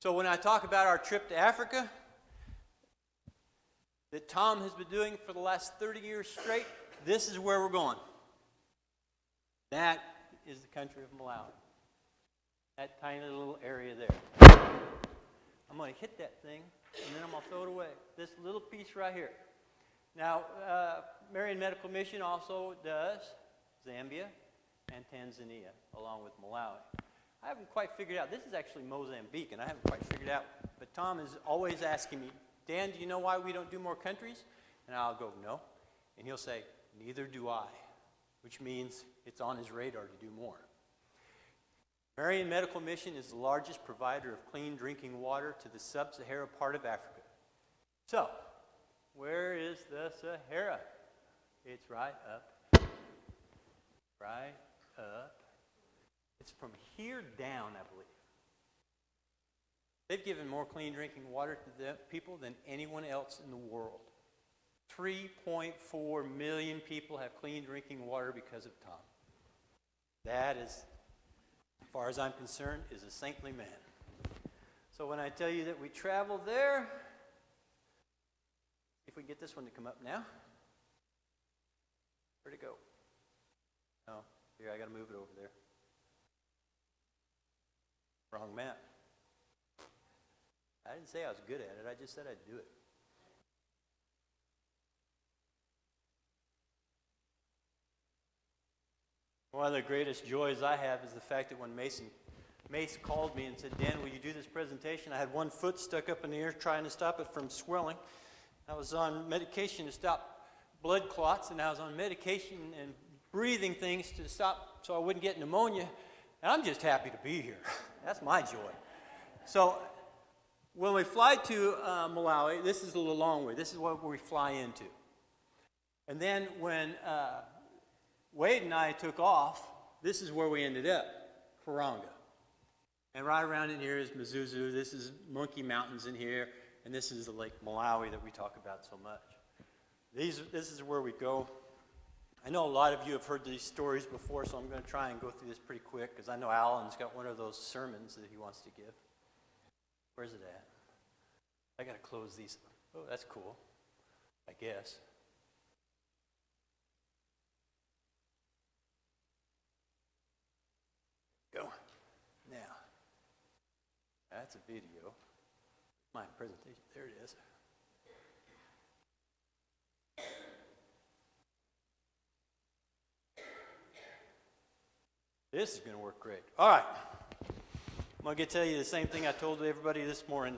So when I talk about our trip to Africa that Tom has been doing for the last 30 years straight, this is where we're going. That is the country of Malawi. That tiny little area there. I'm going to hit that thing, and then I'm going to throw it away. This little piece right here. Now, Marian Medical Mission also does Zambia and Tanzania, along with Malawi. I haven't quite figured out. This is actually Mozambique, and I haven't quite figured out. But Tom is always asking me, Dan, do you know why we don't do more countries? And I'll go, no. And he'll say, neither do I, which means it's on his radar to do more. Marian Medical Mission is the largest provider of clean drinking water to the sub-Sahara part of Africa. So, where is the Sahara? It's right up. Right up. It's from here down, I believe. They've given more clean drinking water to the people than anyone else in the world. 3.4 million people have clean drinking water because of Tom. That is, as far as I'm concerned, is a saintly man. So when I tell you that we travel there, if we can get this one to come up now. Where'd it go? Oh, here, I got to move it over there. Wrong map. I didn't say I was good at it. I just said I'd do it. One of the greatest joys I have is the fact that when Mace called me and said, Dan, will you do this presentation? I had one foot stuck up in the air trying to stop it from swelling. I was on medication to stop blood clots, and I was on medication and breathing things to stop so I wouldn't get pneumonia. And I'm just happy to be here. That's my joy. So when we fly to Malawi, this is a little long way. This is what we fly into. And then when Wade and I took off, this is where we ended up, Karanga. And right around in here is Mzuzu. This is Monkey Mountains in here. And this is the Lake Malawi that we talk about so much. This is where we go. I know a lot of you have heard these stories before, so I'm going to try and go through this pretty quick, because I know Alan's got one of those sermons that he wants to give. Where's it at? I got to close these. Oh, that's cool, I guess. Go. Now, that's a video. My presentation. There it is. This is going to work great. All right. I'm going to tell you the same thing I told everybody this morning.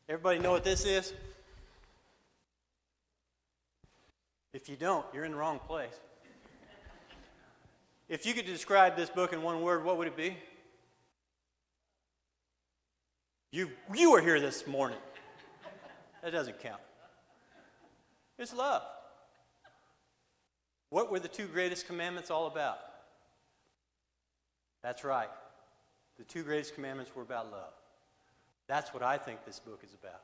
Everybody know what this is? If you don't, you're in the wrong place. If you could describe this book in one word, what would it be? You were here this morning. That doesn't count. It's love. What were the two greatest commandments all about? That's right. The two greatest commandments were about love. That's what I think this book is about.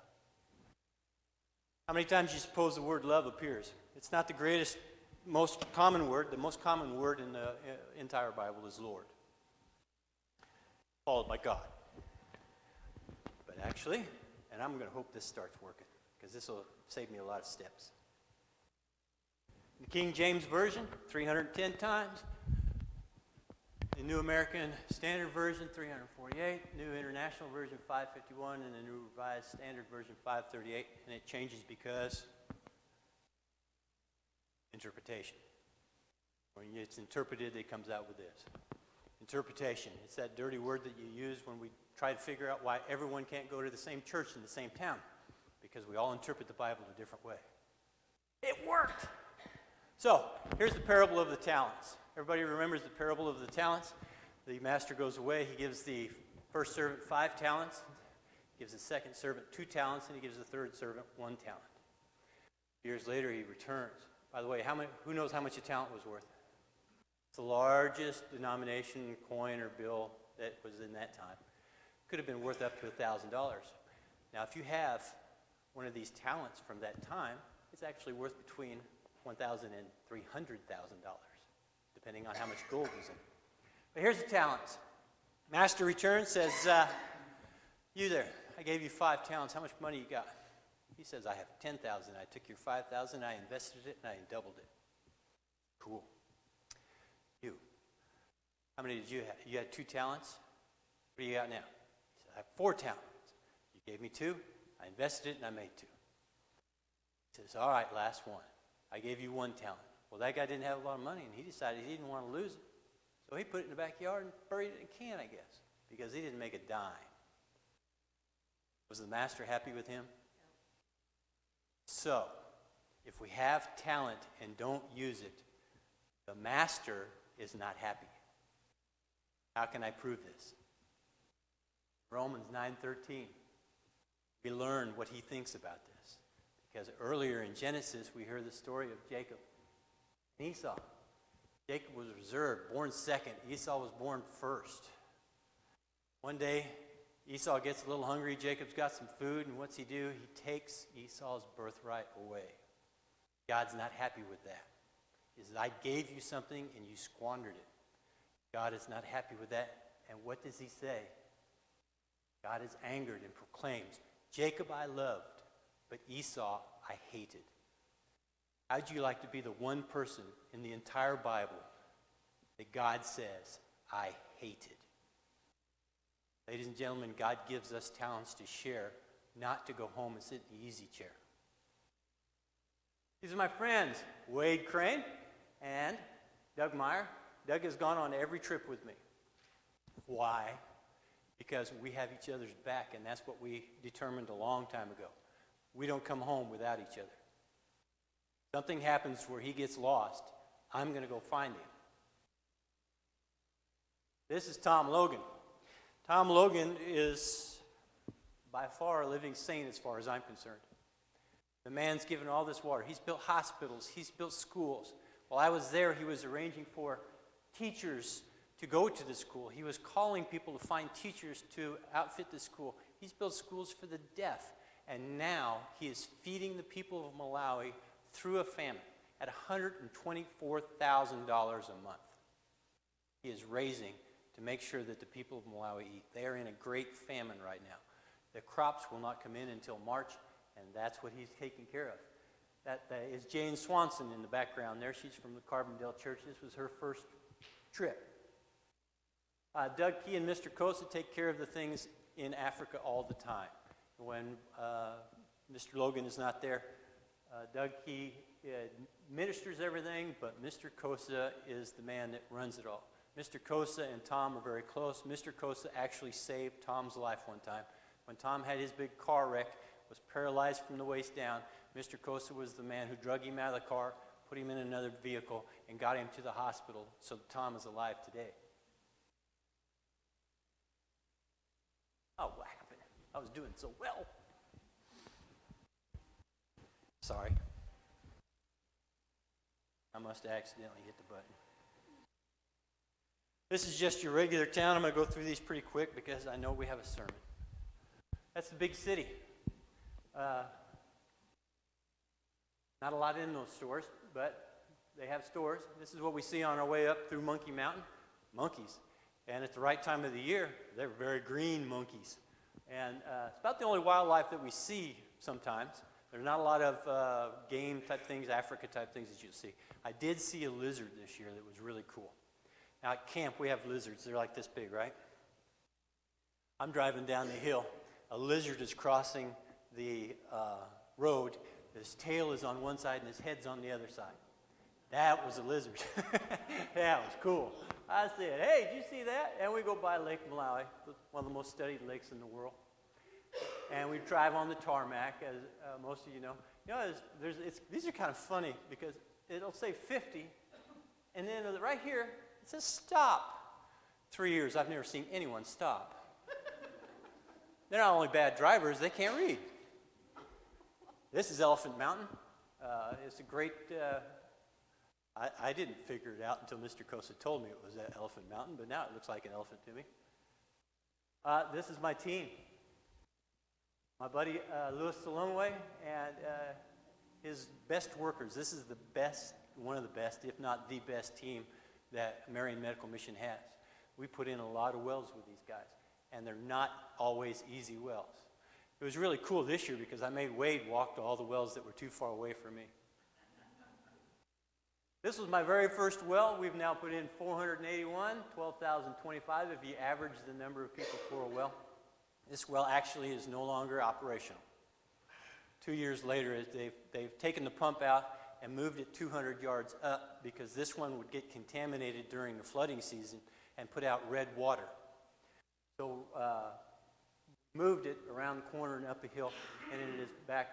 How many times do you suppose the word love appears? It's not the greatest, most common word. The most common word in the entire Bible is Lord, followed by God. But actually, and I'm going to hope this starts working, because this will save me a lot of steps. The King James Version, 310 times. The New American Standard Version, 348. New International Version, 551. And the New Revised Standard Version, 538. And it changes because interpretation. When it's interpreted, it comes out with this. Interpretation. It's that dirty word that you use when we try to figure out why everyone can't go to the same church in the same town. Because we all interpret the Bible a different way. It worked! So, here's the parable of the talents. Everybody remembers the parable of the talents? The master goes away. He gives the first servant 5 talents, gives the second servant 2 talents, and he gives the third servant 1 talent. Years later, he returns. By the way, who knows how much a talent was worth? It's the largest denomination coin or bill that was in that time. Could have been worth up to $1,000. Now, if you have one of these talents from that time, it's actually worth between $1,000 and $300,000, depending on how much gold was in it. But here's the talents. Master returns, says, You there, I gave you 5 talents. How much money you got? He says, I have 10,000. I took your 5,000, I invested it, and I doubled it. Cool. You, how many did you have? You had 2 talents? What do you got now? He said, I have 4 talents. You gave me 2, I invested it, and I made 2. He says, all right, last one. I gave you 1 talent. Well, that guy didn't have a lot of money, and he decided he didn't want to lose it. So he put it in the backyard and buried it in a can, I guess, because he didn't make a dime. Was the master happy with him? So, if we have talent and don't use it, the master is not happy. How can I prove this? Romans 9:13. We learn what he thinks about this. Because earlier in Genesis, we heard the story of Jacob and Esau. Jacob was reserved, born second. Esau was born first. One day, Esau gets a little hungry. Jacob's got some food, and what's he do? He takes Esau's birthright away. God's not happy with that. He says, I gave you something, and you squandered it. God is not happy with that. And what does he say? God is angered and proclaims, Jacob I loved, but Esau I hated. How'd you like to be the one person in the entire Bible that God says, I hated? Ladies and gentlemen, God gives us talents to share, not to go home and sit in the easy chair. These are my friends, Wade Crane and Doug Meyer. Doug has gone on every trip with me. Why? Because we have each other's back, and that's what we determined a long time ago. We don't come home without each other. Something happens where he gets lost, I'm going to go find him. This is Tom Logan. Tom Logan is by far a living saint as far as I'm concerned. The man's given all this water. He's built hospitals. He's built schools. While I was there, he was arranging for teachers to go to the school. He was calling people to find teachers to outfit the school. He's built schools for the deaf. And now he is feeding the people of Malawi through a famine at $124,000 a month. He is raising to make sure that the people of Malawi eat. They are in a great famine right now. The crops will not come in until March, and that's what he's taking care of. That is Jane Swanson in the background there. She's from the Carbondale Church. This was her first trip. Doug Key and Mr. Kosa take care of the things in Africa all the time. When Mr. Logan is not there, Doug Key ministers everything, but Mr. Kosa is the man that runs it all. Mr. Kosa and Tom are very close. Mr. Kosa actually saved Tom's life one time. When Tom had his big car wreck, was paralyzed from the waist down, Mr. Kosa was the man who drug him out of the car, put him in another vehicle, and got him to the hospital, so that Tom is alive today. Oh, what happened? I was doing so well. Sorry. I must have accidentally hit the button. This is just your regular town. I'm going to go through these pretty quick because I know we have a sermon. That's the big city. Not a lot in those stores, but they have stores. This is what we see on our way up through Monkey Mountain. Monkeys. And at the right time of the year, they're very green monkeys. And it's about the only wildlife that we see sometimes. There's not a lot of game type things, Africa type things that you see. I did see a lizard this year that was really cool. Now at camp we have lizards. They're like this big, right? I'm driving down the hill. A lizard is crossing the road. His tail is on one side and his head's on the other side. That was a lizard. That was cool. I said, hey, did you see that? And we go by Lake Malawi, one of the most studied lakes in the world. And we drive on the tarmac, as most of you know. You know, these are kind of funny because it'll say 50, and then right here, it says stop. 3 years, I've never seen anyone stop. They're not only bad drivers, they can't read. This is Elephant Mountain. It's a great... I didn't figure it out until Mr. Kosa told me it was at Elephant Mountain, but now it looks like an elephant to me. This is my team. My buddy Louis Salonway and his best workers. This is the best, one of the best, if not the best team that Marion Medical Mission has. We put in a lot of wells with these guys. and they're not always easy wells. It was really cool this year because I made Wade walk to all the wells that were too far away from me. This was my very first well. We've now put in 481, 12,025 if you average the number of people for a well. This well actually is no longer operational. 2 years later, they've taken the pump out and moved it 200 yards up because this one would get contaminated during the flooding season and put out red water. So moved it around the corner and up a hill, and it is back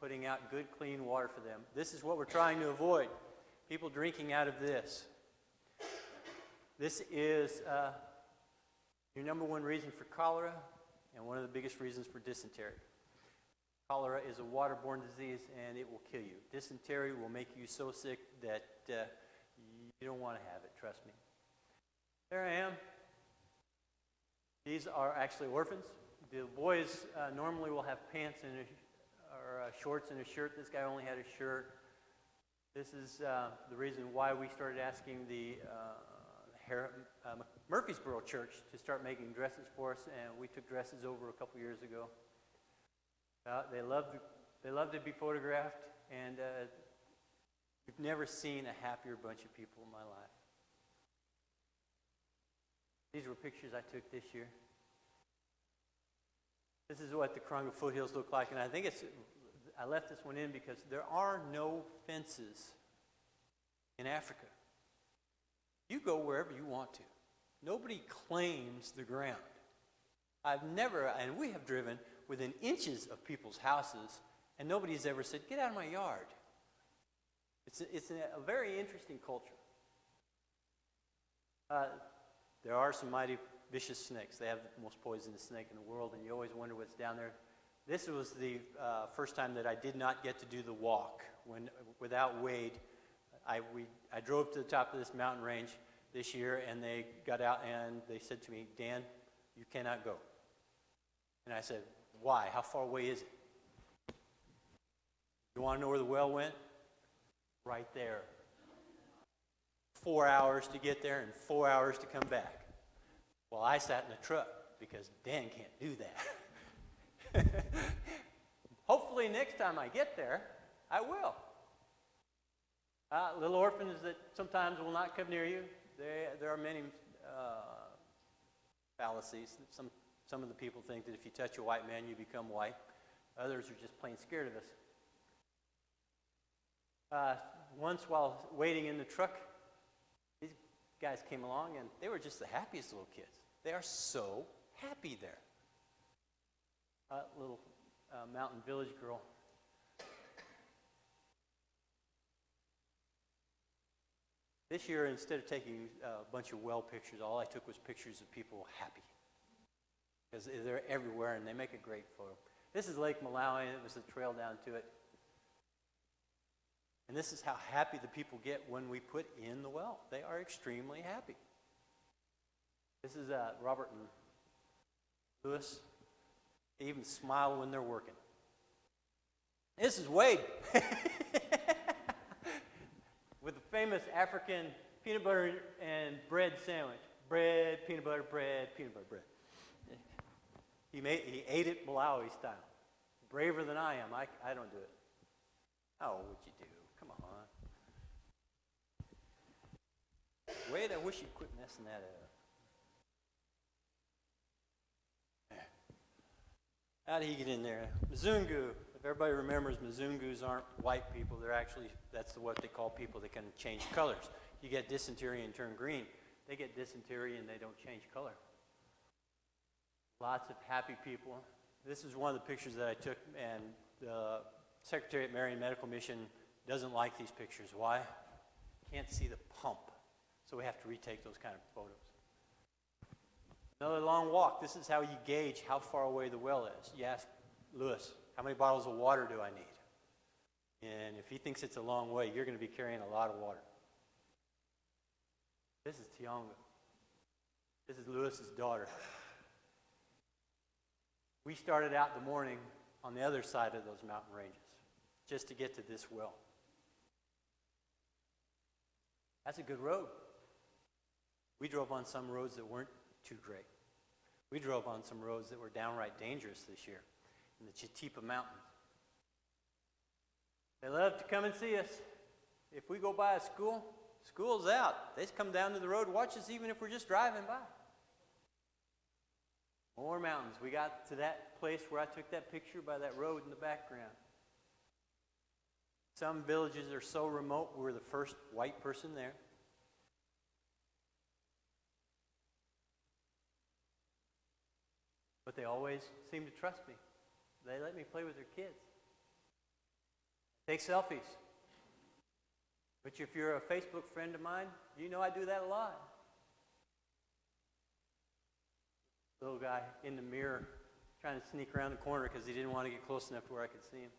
putting out good, clean water for them. This is what we're trying to avoid, people drinking out of this. This is your number one reason for cholera and one of the biggest reasons for dysentery. Cholera is a waterborne disease, and it will kill you. Dysentery will make you so sick that you don't want to have it, trust me. There I am. These are actually orphans. The boys normally will have pants and or shorts and a shirt. This guy only had a shirt. This is the reason why we started asking the Murfreesboro Church to start making dresses for us, and we took dresses over a couple years ago. They love to be photographed, and you've never seen a happier bunch of people in my life. These were pictures I took this year. This is what the Karonga foothills look like, and I think I left this one in because there are no fences in Africa. You go wherever you want to. Nobody claims the ground. And we have driven within inches of people's houses, and nobody's ever said, "Get out of my yard." It's a very interesting culture. There are some mighty vicious snakes. They have the most poisonous snake in the world, and you always wonder what's down there. This was the first time that I did not get to do the walk. Without Wade, I drove to the top of this mountain range this year, and they got out and they said to me, "Dan, you cannot go." And I said, "Why? How far away is it?" "You want to know where the well went?" "Right there. 4 hours to get there and 4 hours to come back." Well, I sat in the truck because Dan can't do that. Hopefully next time I get there, I will. Little orphans that sometimes will not come near you. There are many fallacies. Some of the people think that if you touch a white man, you become white. Others are just plain scared of us. Once while waiting in the truck, these guys came along, and they were just the happiest little kids. They are so happy there. Little mountain village girl. This year, instead of taking a bunch of well pictures, all I took was pictures of people happy. Because they're everywhere, and they make a great photo. This is Lake Malawi, and it was a trail down to it. And this is how happy the people get when we put in the well. They are extremely happy. This is Robert and Lewis. They even smile when they're working. This is Wade. With the famous African peanut butter and bread sandwich. Bread, peanut butter, bread, peanut butter, bread. He ate it Malawi style. Braver than I am. I don't do it. Oh, what'd you do? Come on. Wade, I wish you'd quit messing that up. How did he get in there? Mzungu. If everybody remembers, Mzungus aren't white people. That's what they call people that can change colors. You get dysentery and turn green. They get dysentery and they don't change color. Lots of happy people. This is one of the pictures that I took, and the Secretary at Marian Medical Mission doesn't like these pictures. Why? Can't see the pump. So we have to retake those kind of photos. Another long walk. This is how you gauge how far away the well is. You ask Lewis, how many bottles of water do I need? And if he thinks it's a long way, you're going to be carrying a lot of water. This is Tionga. This is Lewis's daughter. We started out the morning on the other side of those mountain ranges just to get to this well. That's a good road. We drove on some roads that weren't too great. We drove on some roads that were downright dangerous this year in the Chitipa Mountains. They love to come and see us. If we go by a school, school's out. They just come down to the road, watch us even if we're just driving by. More mountains. We got to that place where I took that picture by that road in the background. Some villages are so remote, we're the first white person there. But they always seem to trust me. They let me play with their kids. Take selfies. Which if you're a Facebook friend of mine, you know I do that a lot. Little guy in the mirror trying to sneak around the corner because he didn't want to get close enough to where I could see him.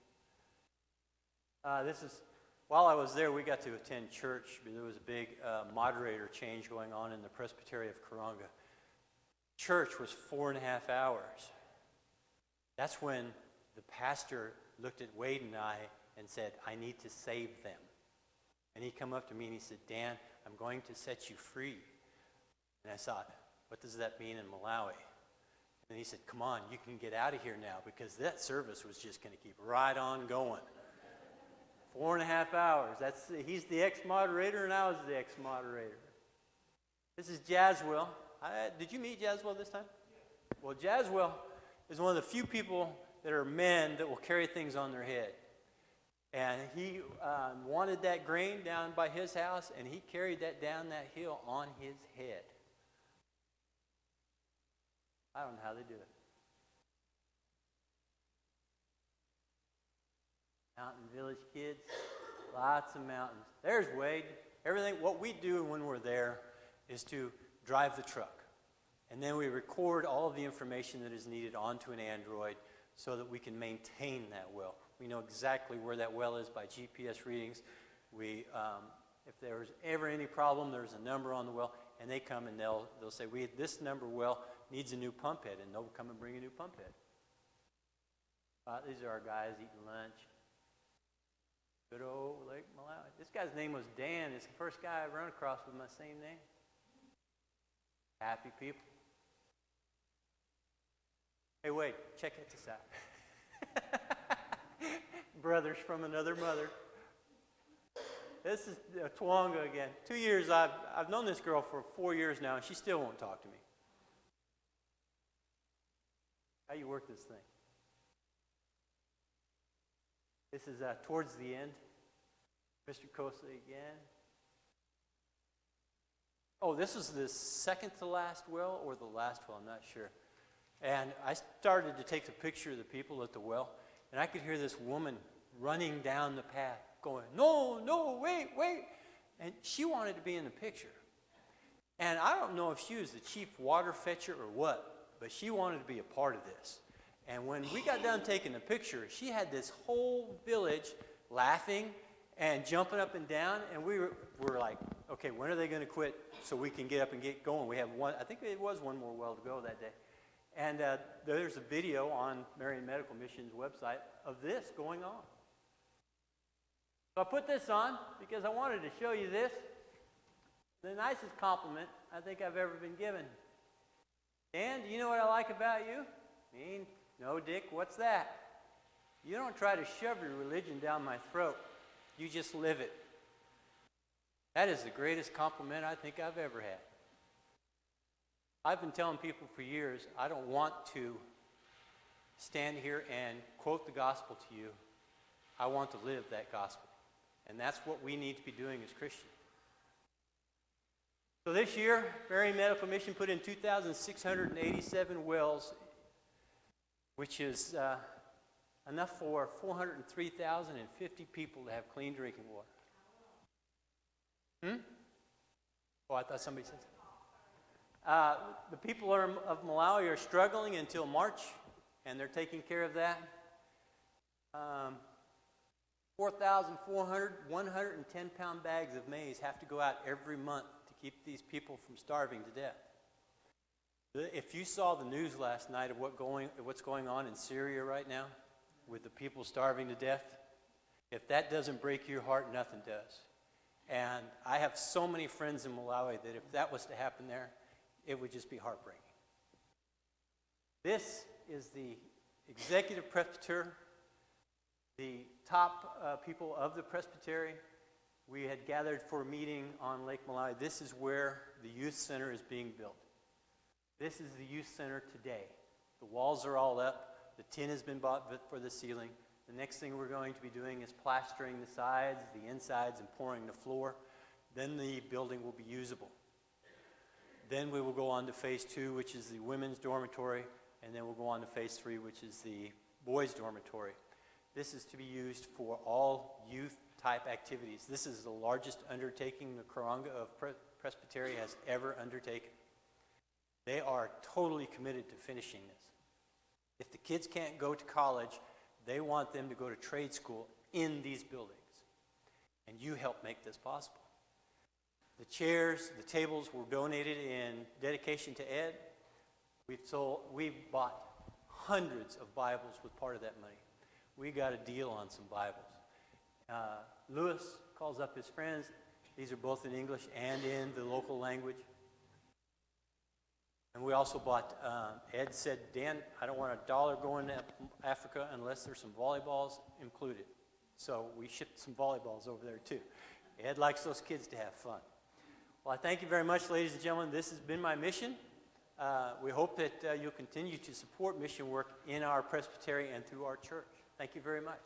While I was there, we got to attend church. There was a big moderator change going on in the Presbytery of Karonga. Church was 4.5 hours. That's when the pastor looked at Wade and I and said, I need to save them. And he come up to me and he said, Dan, I'm going to set you free. And I thought, what does that mean in Malawi? And he said, come on, you can get out of here now, because that service was just going to keep right on going. 4.5 hours. He's the ex-moderator and I was the ex-moderator. This is Jaswell. Did you meet Jaswell this time? Well, Jaswell is one of the few people that are men that will carry things on their head. And he wanted that grain down by his house, and he carried that down that hill on his head. I don't know how they do it. Mountain Village kids, lots of mountains. There's Wade. What we do when we're there is to drive the truck. And then we record all of the information that is needed onto an Android so that we can maintain that well. We know exactly where that well is by GPS readings. If there's ever any problem, there's a number on the well, and they come and they'll say, this number well needs a new pump head, and they'll come and bring a new pump head. These are our guys eating lunch. Good old Lake Malawi. This guy's name was Dan. It's the first guy I've run across with my same name. Happy people. Hey, wait, check this out. Brothers from another mother. This is Twanga again. 2 years, I've known this girl for 4 years now, and she still won't talk to me. How you work this thing? This is towards the end. Mr. Kosa again. Oh, this is the second to last well or the last well, I'm not sure. And I started to take the picture of the people at the well, and I could hear this woman running down the path going, no, wait. And she wanted to be in the picture. And I don't know if she was the chief water fetcher or what, but she wanted to be a part of this. And when we got done taking the picture, she had this whole village laughing and jumping up and down, and we were like, okay, when are they going to quit so we can get up and get going? We have I think it was one more well to go that day. And there's a video on Marian Medical Mission's website of this going on. So I put this on because I wanted to show you this. The nicest compliment I think I've ever been given. Dan, do you know what I like about you? No, Dick, what's that? You don't try to shove your religion down my throat. You just live it. That is the greatest compliment I think I've ever had. I've been telling people for years, I don't want to stand here and quote the gospel to you. I want to live that gospel. And that's what we need to be doing as Christians. So this year, Marian Medical Mission put in 2,687 wells, which is enough for 403,050 people to have clean drinking water. Oh, I thought somebody said something. The people of Malawi are struggling until March, and they're taking care of that. 4,400 110-pound bags of maize have to go out every month to keep these people from starving to death. If you saw the news last night of what's going on in Syria right now, with the people starving to death, if that doesn't break your heart, nothing does. And I have so many friends in Malawi that if that was to happen there, it would just be heartbreaking. This is the executive presbyter, the top people of the presbytery. We had gathered for a meeting on Lake Malawi. This is where the youth center is being built. This is the youth center today. The walls are all up. The tin has been bought for the ceiling. The next thing we're going to be doing is plastering the sides, the insides, and pouring the floor. Then the building will be usable. Then we will go on to phase 2, which is the women's dormitory, and then we'll go on to phase 3, which is the boys' dormitory. This is to be used for all youth-type activities. This is the largest undertaking the Karanga of Presbytery has ever undertaken. They are totally committed to finishing this. If the kids can't go to college, they want them to go to trade school in these buildings. And you help make this possible. The chairs, the tables were donated in dedication to Ed. We've bought hundreds of Bibles with part of that money. We got a deal on some Bibles. Lewis calls up his friends. These are both in English and in the local language. And we also bought, Ed said, Dan, I don't want $1 going to Africa unless there's some volleyballs included. So we shipped some volleyballs over there too. Ed likes those kids to have fun. Well, I thank you very much, ladies and gentlemen. This has been my mission. We hope that you'll continue to support mission work in our presbytery and through our church. Thank you very much.